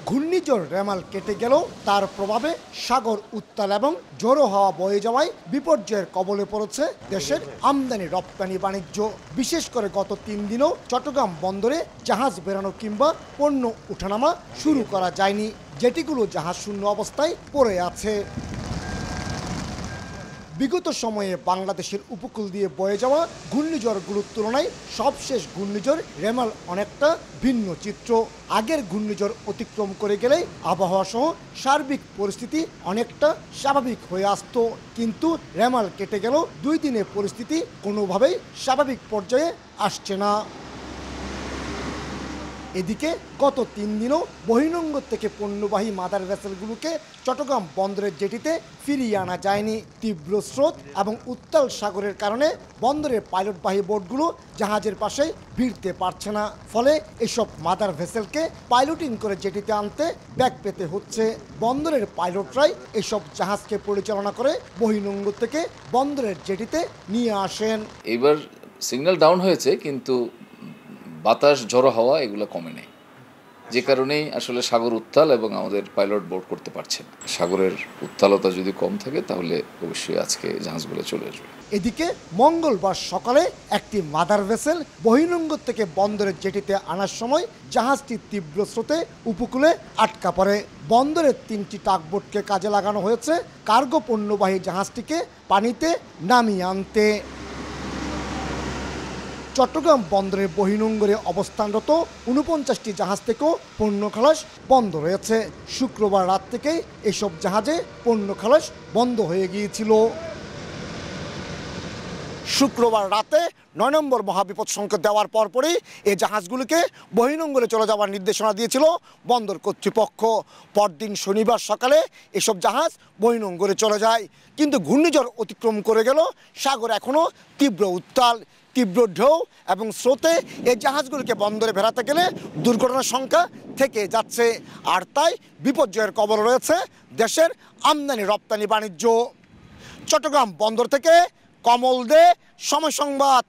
ঘূর্ণিঝড় রেমাল কেটে গেলেও তার প্রভাবে সাগর উত্তাল এবং ঝোড়ো হাওয়া বয়ে যাওয়ায় বিপর্যয়ের কবলে পড়েছে দেশের আমদানি রপ্তানি বাণিজ্য। বিশেষ করে গত 3 দিনও চট্টগ্রাম বন্দরে জাহাজ বেরানো কিংবা পণ্য ওঠানামা শুরু করা যায়নি, যেটিগুলো জাহাজ শূন্য অবস্থায় পড়ে আছে। বিগত সময়ে বাংলাদেশের উপকূল দিয়ে বয়ে যাওয়া ঘূর্ণিঝড়গুলোর তুলনায় সবশেষ ঘূর্ণিঝড় রেমাল অনেকটা ভিন্ন চিত্র। আগের ঘূর্ণিঝড় অতিক্রম করে গেলে আবহাওয়া সহ সার্বিক পরিস্থিতি অনেকটা স্বাভাবিক হয়ে আসত, কিন্তু রেমাল কেটে গেল 2 দিনে পরিস্থিতি কোনোভাবেই স্বাভাবিক পর্যায়ে আসছে না। এদিকে গত 3 দিনও বহির্নোঙর থেকে পণ্যবাহী মাদার ভেসেলগুলোকে চট্টগ্রাম বন্দরের জেটিতে ফিরিয়ে আনা যায়নি। তীব্র স্রোত এবং উত্তাল সাগরের কারণে বন্দরের পাইলটবাহী বোটগুলো জাহাজের পাশে ভিড়তে পারছে না, ফলে এসব মাদার ভেসেলকে পাইলটিং করে জেটিতে আনতে ব্যাক পেতে হচ্ছে। বন্দরের পাইলটরাই এসব জাহাজকে পরিচালনা করে বহির্নোঙর থেকে বন্দরের জেটিতে নিয়ে আসেন। এবার সিগন্যাল ডাউন হয়েছে, কিন্তু বাতাস ঝড়ো হাওয়া এগুলো কমে নেই, যে কারণেই আসলে সাগর উত্তাল এবং আমাদের পাইলট বোর্ড করতে পারছে না। সাগরের উত্তালতা যদি কম থাকে তাহলে অবশ্যই আজকে জাহাজগুলো চলে আসবে। এদিকে মঙ্গলবার সকালে একটি মাদার ভেসেল বহির্নোঙর থেকে বন্দরের জেটিতে আনার সময় জাহাজটি তীব্র স্রোতে উপকূলে আটকা পড়ে। বন্দরের 3টি টাগবোটকে কাজে লাগানো হয়েছে কার্গো পণ্যবাহী জাহাজটিকে পানিতে নামিয়ে আনতে। চট্টগ্রাম বন্দরের বহির্নোঙরে অবস্থানরত 49টি জাহাজ থেকেও পণ্য খালাস বন্ধ রয়েছে। শুক্রবার রাত থেকেই এসব জাহাজে পণ্য খালাস বন্ধ হয়ে গিয়েছিল। শুক্রবার রাতে 9 নম্বর মহাবিপদ সংকেত দেওয়ার পরপরই এই জাহাজগুলিকে বহির্নোঙরে চলে যাওয়ার নির্দেশনা দিয়েছিল বন্দর কর্তৃপক্ষ। পরদিন শনিবার সকালে এসব জাহাজ বহির্নোঙরে চলে যায়, কিন্তু ঘূর্ণিঝড় অতিক্রম করে গেল সাগর এখনও তীব্র উত্তাল। তীব্র ঢেউ এবং স্রোতে এই জাহাজগুলিকে বন্দরে ফেরাতে গেলে দুর্ঘটনার সংখ্যা থেকে যাচ্ছে, আর তাই বিপর্যয়ের কবলে রয়েছে দেশের আমদানি রপ্তানি বাণিজ্য। চট্টগ্রাম বন্দর থেকে কমল দে, সময় সংবাদ।